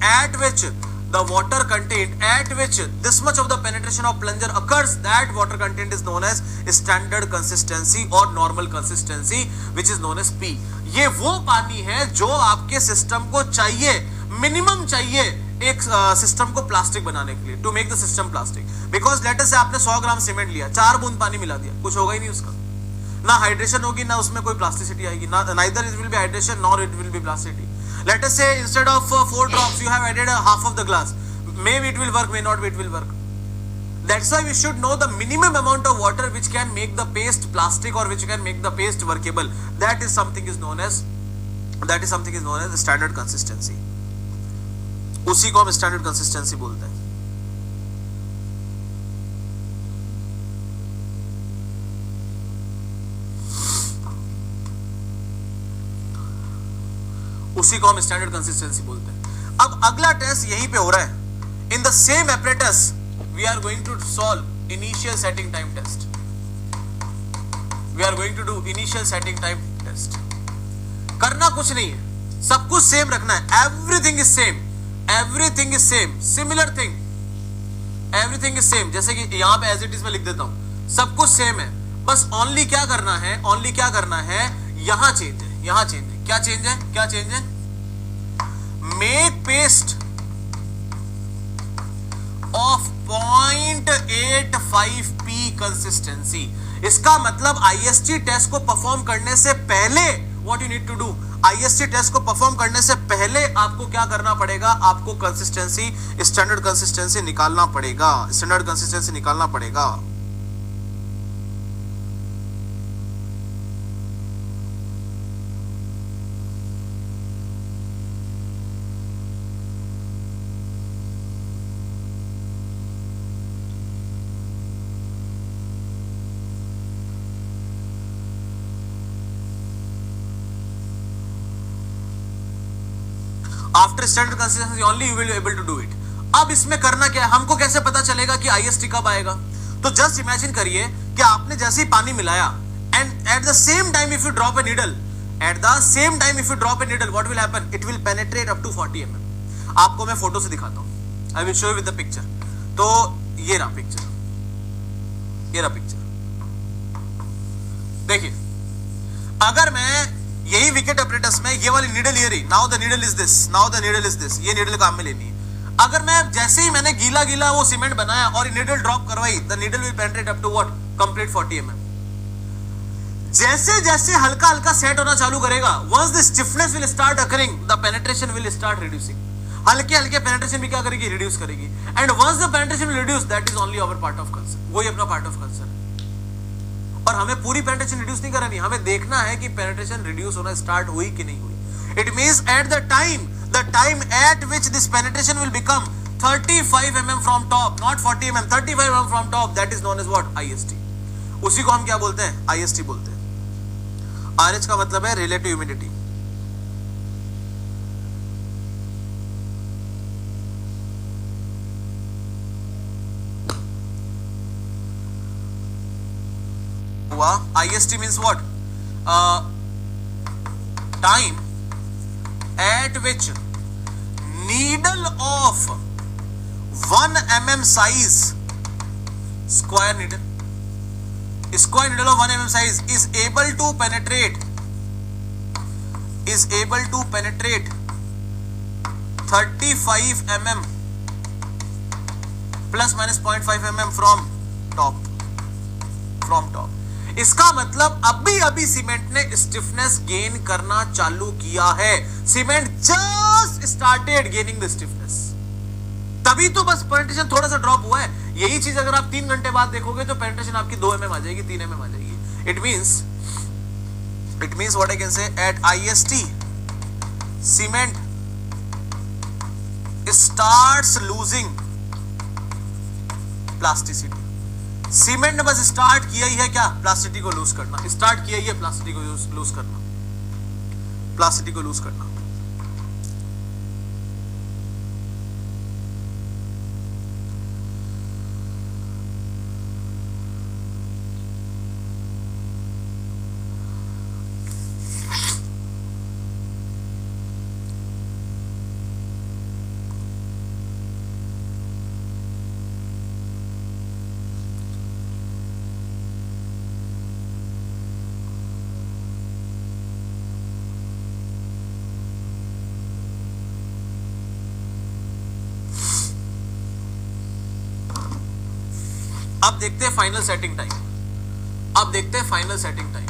S1: at which this much of the penetration of plunger occurs, that water content is known as standard consistency or normal consistency, which is known as P. ये वो पानी है जो आपके सिस्टम को चाहिए, मिनिमम चाहिए एक सिस्टम को प्लास्टिक बनाने के लिए, to make the system plastic. Because let us say आपने 100 ग्राम सीमेंट लिया, 4 बूंद पानी मिला दिया, कुछ होगा ही नहीं उसका. ना हाइड्रेशन होगी, ना उसमें कोई प्लास्टिसिटी आएगी, ना neither it will be hydration nor it will be plasticity. Let us say instead of 4 drops you have added half of the glass. Maybe it will work, may not be it will work. That's why we should know the minimum amount of water which can make the paste plastic or which can make the paste workable. That is something is known as standard consistency. उसी को हम स्टैंडर्ड कंसिस्टेंसी बोलते हैं. उसी को हम स्टैंडर्ड कंसिस्टेंसी बोलते हैं. अब अगला टेस्ट यहीं पे हो रहा है. In the same apparatus we are going to solve initial setting time test. We are going to do initial setting time test. करना कुछ नहीं है, सब कुछ सेम रखना है. Everything is same, everything is same, similar thing, everything is same. जैसे कि यहां पे एज इट इज में लिख देता हूं, सब कुछ सेम है. बस ओनली क्या करना है, यहां चेंज है, यहां चेंज है. क्या चेंज है? Make paste of 0.85 P consistency. इसका मतलब आईएसटी टेस्ट को परफॉर्म करने से पहले what you need to do, IST test को परफॉर्म करने से पहले आपको क्या करना पड़ेगा, आपको कंसिस्टेंसी, स्टैंडर्ड कंसिस्टेंसी निकालना पड़ेगा. स्टैंडर्ड कंसिस्टेंसी निकालना पड़ेगा. After standard consistency only you will be able to do it. अब इसमें करना क्या है, हमको कैसे पता चलेगा कि आईएसटी कब आएगा? तो जस्ट इमेजिन करिए कि आपने जैसे ही पानी मिलाया and at the same time if you drop a needle, what will happen, it will penetrate up to 40 mm. आपको मैं फोटो से दिखाता हूं, I will show you with the picture. तो ये रहा पिक्चर, देखिए. अगर मैं यही विकेट अपरेटस में ये वाली नीडल ये रही, now the needle is this, ये नीडल काम में लेनी है. अगर मैं जैसे ही मैंने गीला वो सीमेंट बनाया और नीडल ड्रॉप करवाई, the needle will penetrate up to what, complete 40 mm. जैसे हल्का सेट होना चालू करेगा, once the stiffness will start occurring, the penetration will start reducing. हल्के पेनिट्रेशन भी क्या करेगी, रिड्यूस करेगी. And once the penetration will reduce, that is only our part of concern, वही अपना पार्ट ऑफ कंसर्न. और हमें पूरी पेनिट्रेशन रिड्यूस नहीं करनी, हमें देखना है कि पेनिट्रेशन रिड्यूस होना स्टार्ट हुई कि नहीं हुई. It means at the time at which this penetration will become 35 mm from top, not 40 mm, 35 mm from top, that is known as what, IST. उसी को हम क्या बोलते हैं, आईएसटी बोलते हैं. आरएच का मतलब है relative humidity. IST means what? Time at which needle of 1 mm size, square needle of 1 mm size is able to penetrate 35 mm plus minus 0.5 mm from top, इसका मतलब अभी सीमेंट ने स्टिफनेस गेन करना चालू किया है। Cement just started gaining the stiffness, तभी तो बस पेनिट्रेशन थोड़ा सा ड्रॉप हुआ है। यही चीज अगर आप 3 घंटे बाद देखोगे तो पेनिट्रेशन आपकी 2 mm आ जाएगी, 3 mm आ जाएगी। It means what I can say, at IST cement starts losing plasticity. Cement ने बस स्टार्ट किया ही है क्या, प्लास्टिसिटी को लूज करना, स्टार्ट किया ही है प्लास्टिसिटी को लूज करना, प्लास्टिसिटी को लूज करना। अब देखते हैं फाइनल सेटिंग टाइम, अब देखते हैं final setting time,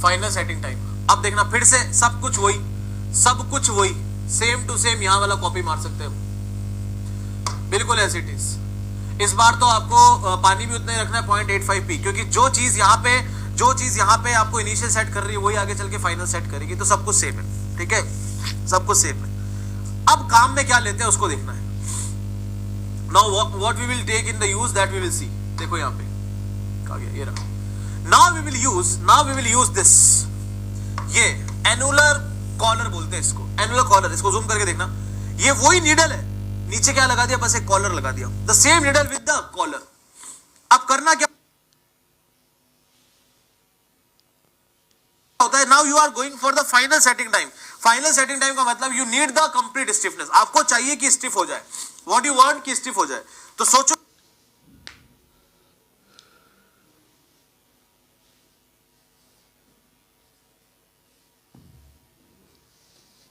S1: final setting time. अब देखना फिर से सब कुछ वही सेम टू सेम, यहां वाला कॉपी मार सकते हैं बिल्कुल एज इट इज। इस बार तो आपको पानी भी उतना ही रखना है 0.85 p, क्योंकि जो चीज यहां पे आपको इनिशियल सेट कर रही है वही आगे चल के फाइनल सेट करेगी, तो सब कुछ सेम है, ठीक है, सब कुछ सेम है। अब काम में क्या लेते हैं उसको देखना है। Now what we will take in the use that we will see. देखो यहां पे आ गया, ये रहा। Now we will use this, ये एनुलर कॉलर बोलते हैं इसको, एनुलर कॉलर। इसको जूम करके देखना, ये वही नीडल है, नीचे क्या लगा दिया, बस एक कॉलर लगा दिया, the same needle with the collar. अब करना क्या होता है, now you are going for the final setting time. Final setting time का मतलब you need the complete stiffness, आपको चाहिए कि स्टिफ हो जाए, व्हाट यू वांट कि स्टिफ हो जाए। तो सोचो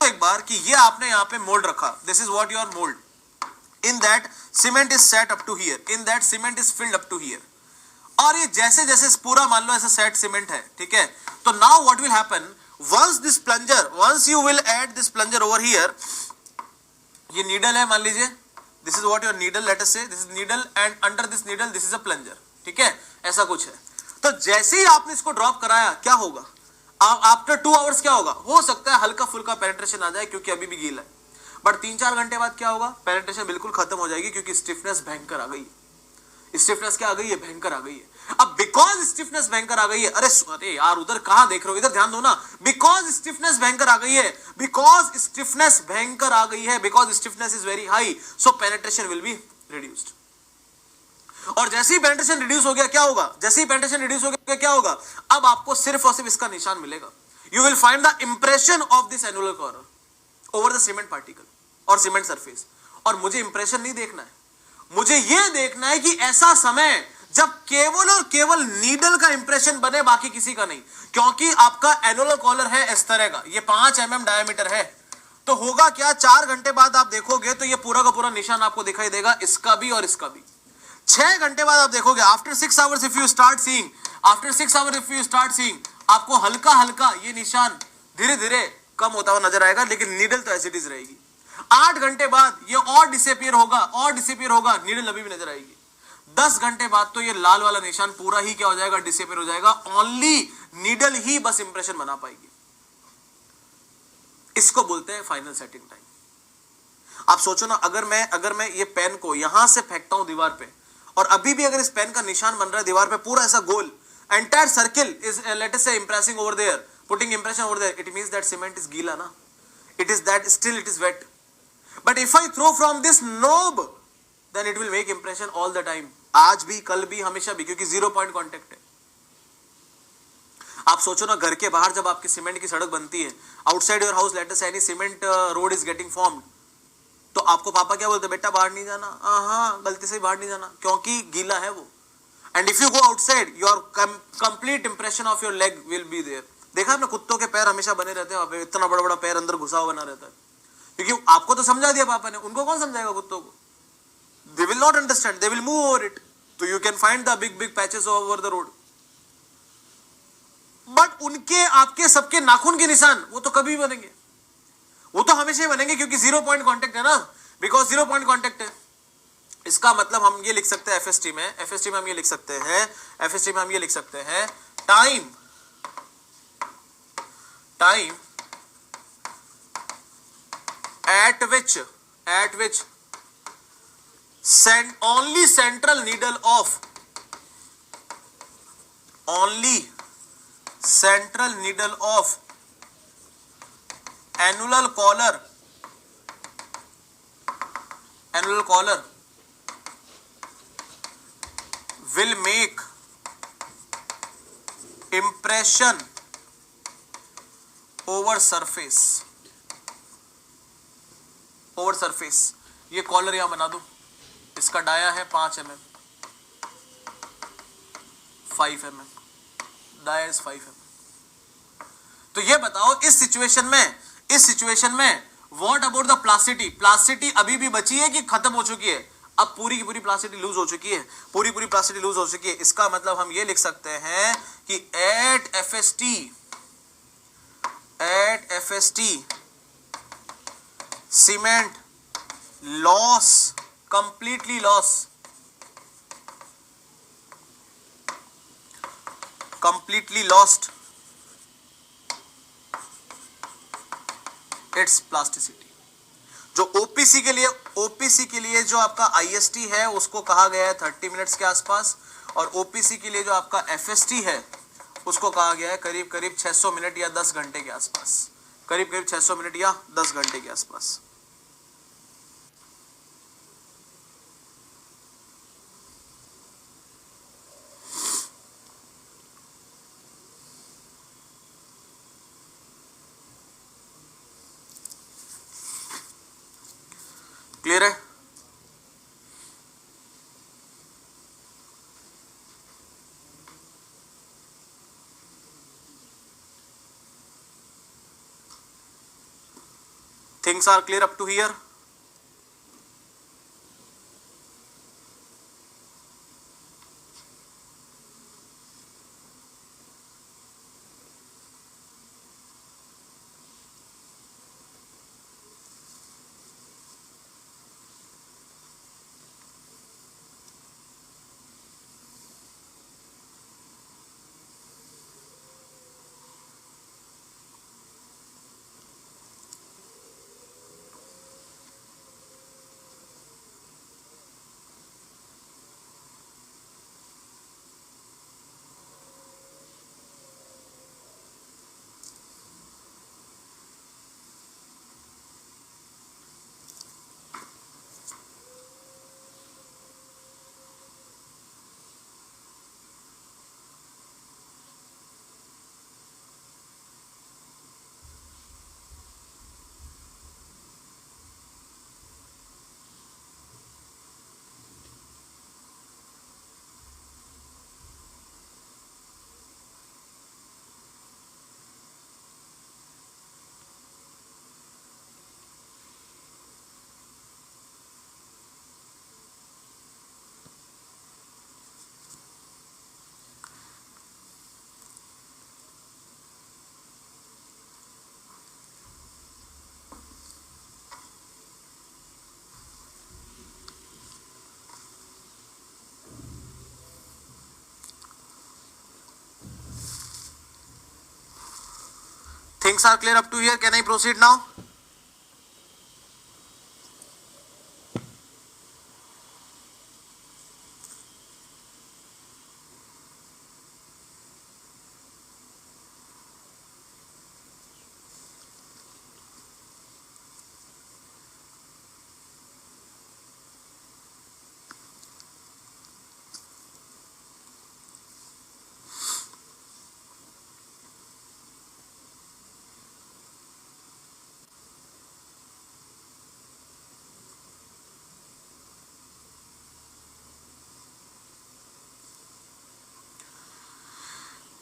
S1: एक बार कि ये आपने यहां पे मोल्ड रखा, this is what your mould, in that cement is set up to here, in that cement is filled up to here. और ये जैसे जैसे पूरा मान लो ऐसे सेट सीमेंट है, ठीक है। तो now what will happen, once you will add this plunger over here, ये नीडल है मान लीजिए, this is what your needle, let us say this is needle and under this needle this is a plunger, ठीक है, ऐसा कुछ है। तो जैसे ही आपने इसको ड्रॉप कराया क्या होगा, आफ्टर 2 आवर्स क्या होगा, हो सकता है हल्का फुल्का पेनिट्रेशन आ जाए क्योंकि अभी भी गीला है, बट 3-4 घंटे बाद क्या होगा, पेनिट्रेशन बिल्कुल खत्म हो जाएगी क्योंकि स्टिफनेस भयंकर आ गई है। स्टिफनेस क्या आ गई है, भयंकर आ गई है। अब बिकॉज स्टिफनेस भयंकर आ गई है, अरे यार उधर कहां देख रहे हो, इधर ध्यान दो ना, बिकॉज स्टिफनेस भयंकर आ गई है, बिकॉज स्टिफनेस भयंकर आ गई है, because stiffness is very high, so penetration will be reduced. और जैसे ही पेनिट्रेशन रिड्यूस हो गया क्या होगा, जैसे ही पेनिट्रेशन रिड्यूस हो गया क्या होगा, अब आपको सिर्फ और सिर्फ इसका निशान मिलेगा, you will find the impression of this annular corner over the cement particle और सीमेंट सरफेस। और मुझे इंप्रेशन नहीं देखना है, मुझे यह देखना है कि ऐसा समय जब केवल और केवल नीडल का इंप्रेशन बने, बाकी किसी का नहीं, क्योंकि आपका एनुलर कॉलर है इस तरह का, ये 5 mm डायमीटर है। तो होगा क्या, 4 घंटे बाद आप देखोगे तो ये पूरा का पूरा निशान आपको दिखाई देगा, इसका भी और इसका भी। 6 घंटे बाद आप देखोगे, after 6 hours if you start seeing, after 6 hours if you start seeing, आपको हल्का हल्का ये निशान धीरे धीरे कम होता हुआ नजर आएगा, लेकिन नीडल तो एज इट इज रहेगी। 8 घंटे बाद ये और डिसअपीयर होगा, नीडल अभी भी नजर आएगी। 10 घंटे बाद तो ये लाल वाला निशान पूरा ही क्या हो जाएगा, डिसअपीयर हो जाएगा, ओनली नीडल ही बस इंप्रेशन बना पाएगी। इसको बोलते हैं फाइनल सेटिंग टाइम। आप सोचो ना, अगर मैं ये पेन को यहां से फेंकता हूं दीवार पे, और अभी भी अगर इस पेन का निशान बन रहा है दीवार पे पूरा ऐसा गोल, entire circle is let us say impressing over there, putting impression over there, it means that cement is गीला ना, it is that still it is wet. But if I throw from this knob, then it will make impression all the time. आज भी, कल भी, हमेशा भी, क्योंकि 0 point contact है। आप सोचो ना, घर के बाहर जब आपकी सीमेंट की सड़क बनती है, outside your house let us say any cement road is getting formed, तो आपको पापा क्या बोलते हैं, बेटा बाहर नहीं जाना, हाँ गलती से बाहर नहीं जाना, क्योंकि गीला है वो। And if you go outside, your complete impression of your leg will be there. देखा आपने, कुत्तों के पैर हमेशा बने रहते हैं, इतना बड़ा बड़ा पैर अंदर घुसा हुआ बना रहता है, क्योंकि आपको तो समझा दिया पापा ने, उनको कौन समझाएगा कुत्तों को? They will not understand, they will move over it. So you can find the big patches over the road. But उनके आपके सबके नाखून के निशान वो तो कभी बनेंगे, वो तो हमेशा ही बनेंगे, क्योंकि 0 पॉइंट कॉन्टेक्ट है ना, बिकॉज 0 पॉइंट कॉन्टेक्ट है। इसका मतलब हम ये लिख सकते हैं एफएसटी में, एफएसटी में हम ये लिख सकते हैं, एफएसटी में हम ये लिख सकते हैं, time at which only central needle of annular collar will make impression over surface। ये कॉलर यहां बना दो, इसका डाया है 5 mm, 5 mm, dia is 5 mm। तो ये बताओ इस सिचुएशन में what about the plasticity? Plasticity अभी भी बची है कि खत्म हो चुकी है? अब पूरी की पूरी प्लास्टिसिटी लूज हो चुकी है, पूरी प्लास्टिसिटी लूज हो चुकी है। इसका मतलब हम ये लिख सकते हैं कि at FST cement loss, completely lost its plasticity। जो ओपीसी के लिए जो आपका आईएसटी है उसको कहा गया है 30 मिनट्स के आसपास, और ओपीसी के लिए जो आपका एफएसटी है उसको कहा गया है करीब 600 मिनट या 10 घंटे के आसपास, करीब 600 मिनट या 10 घंटे के आसपास। क्लियर है? Things are clear up to here? Things are clear up to here. Can I proceed now?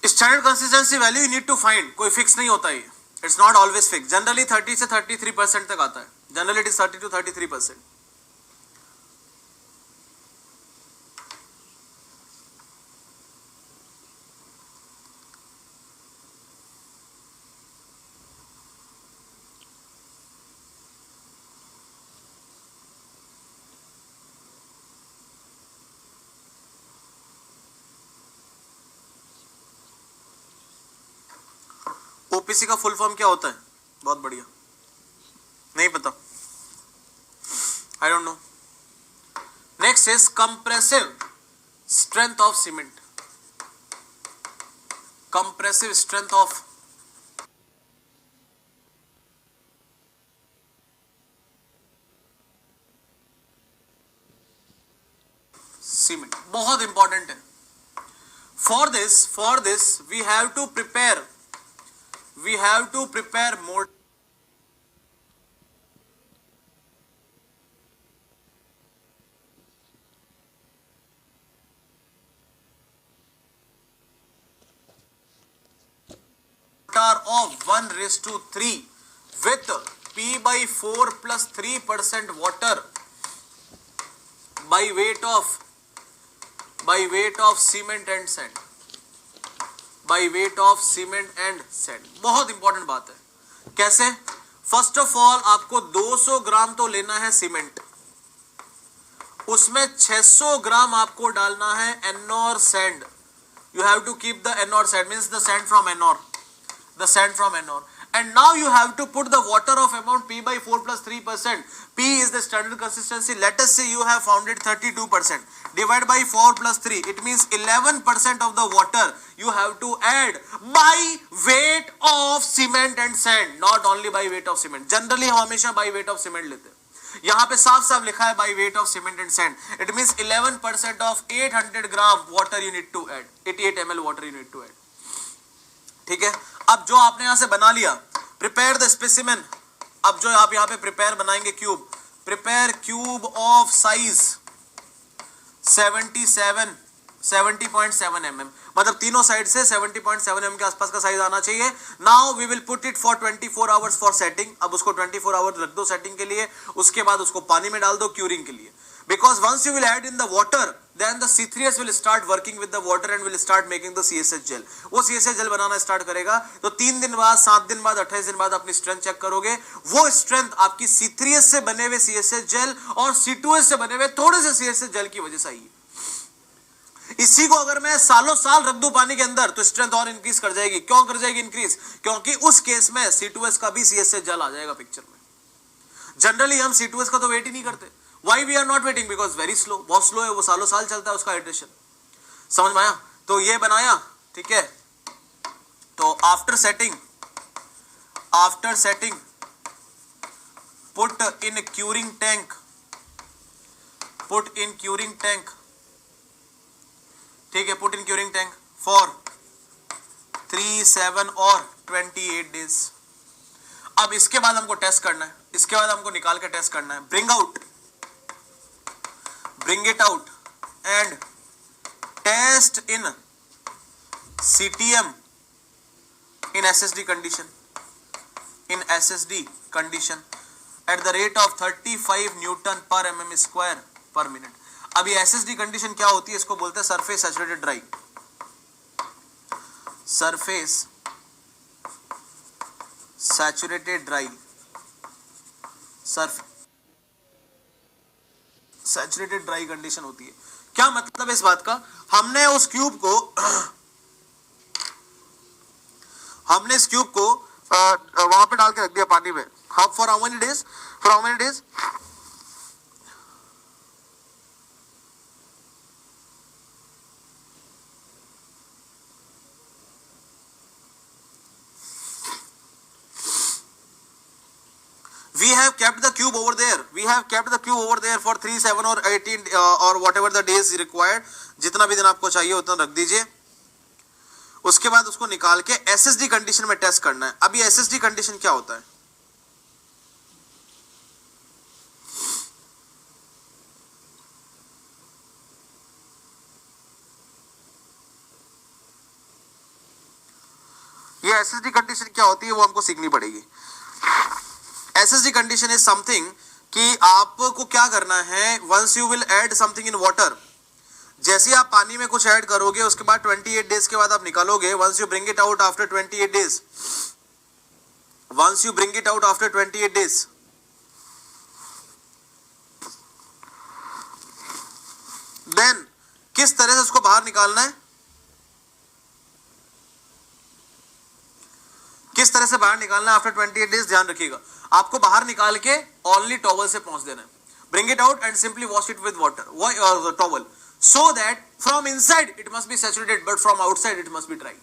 S1: Standard consistency value you need to find, कोई फिक्स नहीं होता है, it's not always fix, generally 30 से 33% तक आता है, generally it is 30 to 33%. OPC का फुल फॉर्म क्या होता है? बहुत बढ़िया, नहीं पता, I don't know. Next is compressive strength of cement. Compressive strength of cement बहुत इंपॉर्टेंट है. For this we have to prepare more. Of 1:3 with P/4 plus 3% water by weight of cement and sand. by weight of cement and sand. बहुत इंपॉर्टेंट बात है. कैसे? फर्स्ट ऑफ ऑल आपको 200 ग्राम तो लेना है सीमेंट, उसमें 600 ग्राम आपको डालना है Ennore sand. You have to keep the Ennore sand, means the sand from Ennore, and now you have to put the water of amount P/4 plus 3%. P is the standard consistency. Let us say you have found it 32%. Divide by 4 plus 3. It means 11% of the water you have to add by weight of cement and sand. Not only by weight of cement. Generally हम हमेशा by weight of cement लेते हैं. यहाँ पे साफ लिखा है by weight of cement and sand. It means 11% of 800 gram water you need to add. 88 ml water you need to add. ठीक है. अब जो आपने यहां से बना लिया, प्रिपेयर द स्पेसिमेन. अब जो आप यहां पे प्रिपेयर बनाएंगे cube, prepare cube of size 70.7 mm, मतलब तीनों साइड से 70.7 mm के आसपास का साइज आना चाहिए. Now we will put it for 24 hours for setting. अब उसको 24 आवर्स रख दो सेटिंग के लिए, उसके बाद उसको पानी में डाल दो क्यूरिंग के लिए. Because once you will add in the water, then the C3S will start working with the water and will start making the CSH gel. वो CSH gel बनाना स्टार्ट करेगा. तो 3 दिन बाद, 7 दिन बाद, 28 दिन बाद अपनी स्ट्रेंथ चेक करोगे. वो स्ट्रेंथ आपकी C3S से बने हुए CSH gel और C2S से बने हुए थोड़े से CSH gel की वजह से आई है. इसी को अगर मैं सालों साल रख दूं पानी के अंदर तो स्ट्रेंथ और इंक्रीज कर जाएगी. क्यों कर जाएगी इंक्रीज? क्योंकि उस केस में C2S का भी CSH gel आ जाएगा पिक्चर में. जनरली हम C2S का तो वेट ही नहीं करते. Why we are not waiting? Because very slow, बहुत स्लो है वो, सालों साल चलता है उसका हाइड्रेशन. समझ में आया? तो ये बनाया, ठीक है. तो after setting put in curing tank, ठीक है. Put in curing tank for 3, 7 और 28 डेज. अब इसके बाद हमको टेस्ट करना है, इसके बाद हमको निकाल के टेस्ट करना है. bring it out and test in CTM in SSD condition at the rate of 35 Newton per mm square per minute. अब ये SSD कंडीशन क्या होती है? इसको बोलते हैं surface saturated dry. Surface saturated dry, saturated dry condition होती है. क्या मतलब है इस बात का? हमने इस क्यूब को वहां पे डाल के रख दिया पानी में. For how many days? We have kept the cube over there for 3, 7 or 18 or whatever the days required. जितना भी दिन आपको चाहिए उतना रख दीजिए. उसके बाद उसको निकाल के SSD कंडीशन में टेस्ट करना है. अब ये SSD कंडीशन क्या होता है? ये SSD कंडीशन क्या होती है वो हमको सीखनी पड़ेगी. SSD कंडीशन इज समथिंग कि आपको क्या करना है, once you will add something in water, जैसे आप पानी में कुछ ऐड करोगे उसके बाद 28 डेज के बाद आप निकालोगे, once you bring it out after 28 days, once you bring it out after 28 days, then किस तरह से उसको बाहर निकालना है, किस तरह से बाहर निकालना है आफ्टर 28 डेज, ध्यान रखिएगा। आपको बाहर निकाल के ओनली टॉवल से पहुंच देना है, bring it out and simply wash it with water towel, so that from inside it must be saturated but from outside it must be dry.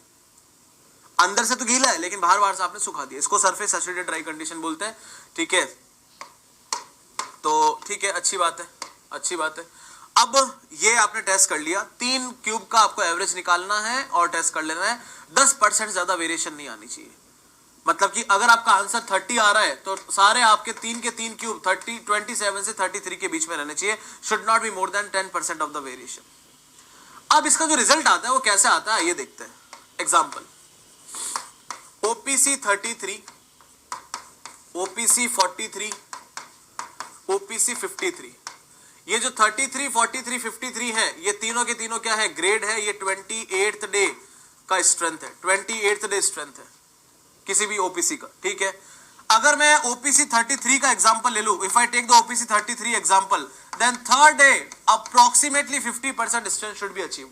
S1: अंदर से तो गीला है लेकिन बाहर से आपने सुखा दिया, इसको सरफेस सैचुरेटेड ड्राई कंडीशन बोलते हैं। ठीक है, तो ठीक है, अच्छी बात है, अच्छी बात है। अब ये आपने टेस्ट कर लिया, 3 क्यूब का आपको एवरेज निकालना है और टेस्ट कर लेना है। 10% ज्यादा वेरिएशन नहीं आनी चाहिए, मतलब कि अगर आपका आंसर 30 आ रहा है तो सारे आपके 3 के 3 क्यूब 27 से 33 के बीच में रहने चाहिए, should not be more than 10% of the variation. अब इसका जो रिजल्ट आता है वो कैसे आता है ये देखते हैं। Example, OPC 33, OPC 43, OPC 53। ये जो 33, 43, 53 है, ये तीनों के तीनों क्या है, ग्रेड है। ये 28th डे का स्ट्रेंथ है, 28th डे स्ट्रेंथ है किसी भी OPC का। ठीक है, अगर मैं OPC 33 का एग्जांपल ले लूं, if I take the OPC 33 example, then third day approximately 50% strength should be achieved.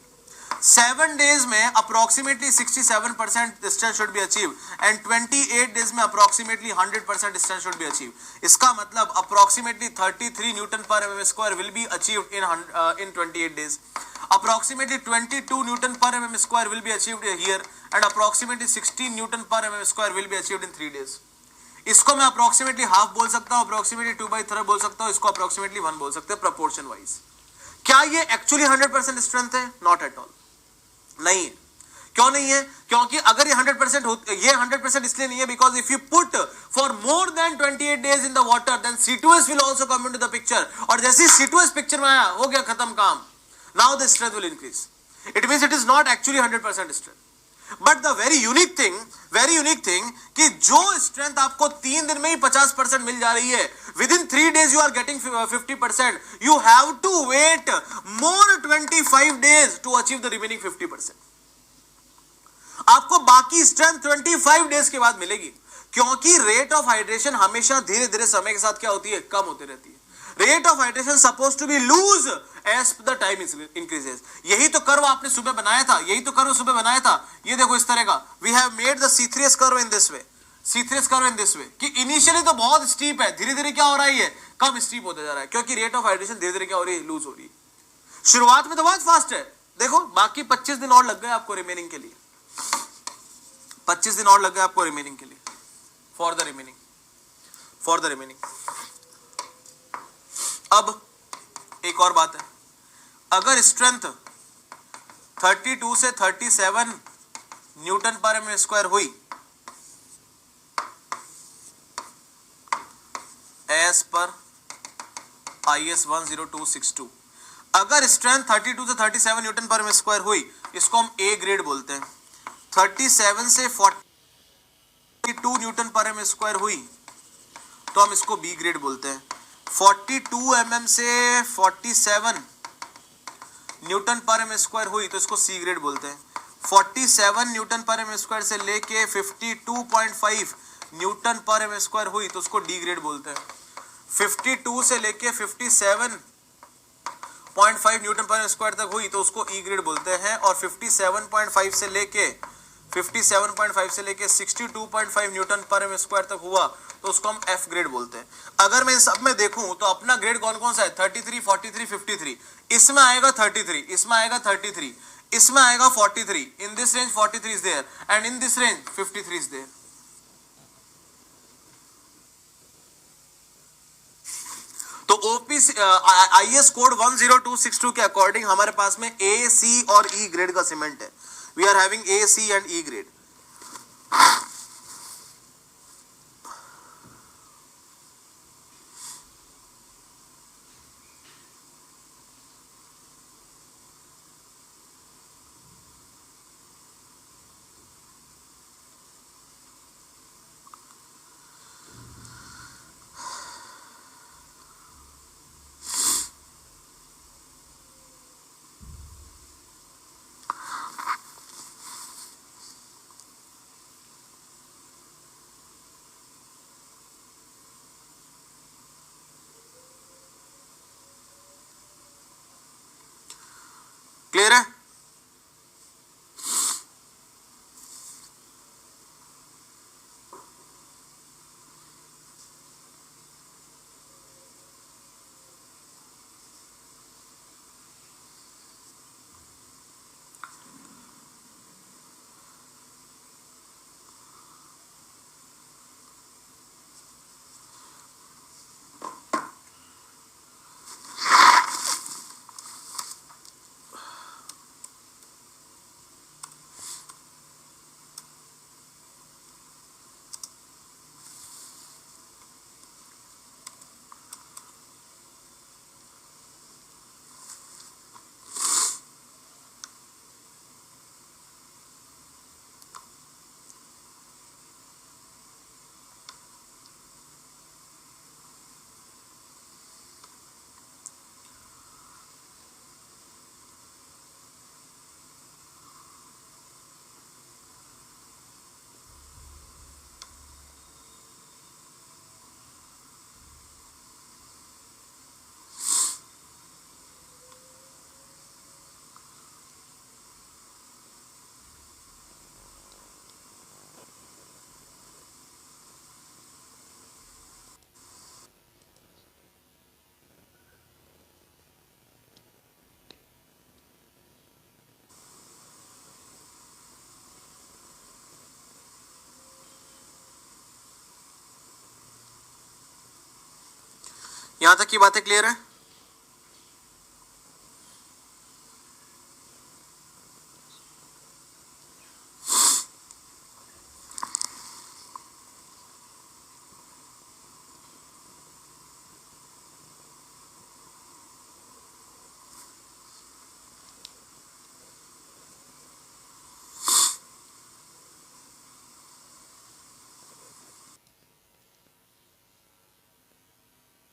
S1: 7 days में approximately 67% strength should be achieve and 28 days में approximately 100% strength should be achieve. इसका मतलब approximately 33 newton per mm square will be achieved in 28 days, approximately 22 Newton per mm square will be achieved here and approximately 16 Newton per mm square will be achieved in 3 days। इसको मैं approximately हाफ बोल सकता हूँ, approximately 2/3 बोल सकता हूँ, इसको approximately 1 बोल सकते हैं proportion wise। क्या ये actually 100% strength है? Not at all, नहीं है। क्यों नहीं है? क्योंकि अगर ये 100% ये 100% इसलिए नहीं है because if you put for more than 28 days in the water then C2S will also come into the picture, और जैसे C2S पिक्चर में आया हो गया खत्म काम। Now the strength will increase. It means it is not actually 100% strength. But the very unique thing कि जो strength आपको 3 दिन में ही 50% मिल जा रही है, within 3 days you are getting 50%. You have to wait more 25 days to achieve the remaining 50%. आपको बाकी strength 25 days के बाद मिलेगी, क्योंकि rate of hydration हमेशा धीरे धीरे समय के साथ क्या होती है, कम होती रहती है। Rate of hydration supposed to be lose as the time increases। यही तो कर्व आपने सुबह बनाया था, यही तो कर्व सुबह बनाया था। ये देखो इस तरह का, we have made the C3S curve in this way, C3S curve in this way, कि इनिशियली तो बहुत स्टीप है, धीरे धीरे क्या हो रहा है, ये कम स्टीप होता जा रहा है, क्योंकि रेट ऑफ हाइड्रेशन धीरे धीरे क्या हो रही है, लूज हो रही है। शुरुआत में तो बहुत फास्ट है, देखो बाकी 25 दिन और लग गए आपको रिमेनिंग के लिए, 25 दिन और लग गए आपको रिमेनिंग के लिए, फॉर द रिमेनिंग। अब एक और बात है, अगर स्ट्रेंथ 32 से 37 न्यूटन पर एम स्क्वायर हुई एज पर IS 10262, अगर स्ट्रेंथ 32 से 37 न्यूटन पर एम स्क्वायर हुई, इसको हम A ग्रेड बोलते हैं। 37 से 42 न्यूटन पर एम स्क्वायर हुई तो हम इसको B ग्रेड बोलते हैं। 42 mm से 47 न्यूटन पर एम स्क्वायर हुई तो इसको C ग्रेड बोलते हैं। 47 न्यूटन पर एम स्क्वायर से लेके 52.5 न्यूटन पर एम स्क्वायर हुई तो उसको D ग्रेड बोलते हैं। 52 से लेके 57.5 न्यूटन पर एम स्क्वायर तक हुई तो उसको E ग्रेड बोलते हैं, और 57.5 से लेके 62.5 न्यूटन पर एम स्क्वायर तक हुआ तो उसको हम F ग्रेड बोलते हैं। अगर मैं इन सब में देखूं तो अपना ग्रेड कौन कौन सा है, 33, 43, 53, इसमें आएगा 33, इसमें आएगा 33, इसमें आएगा 43, in this range 43 is there and in this range 53 is there। तो OPC IS कोड 10262 के अकॉर्डिंग हमारे पास में A, C और E ग्रेड का सीमेंट है। We are having A, C and E grade. यहाँ तक की बातें क्लियर है?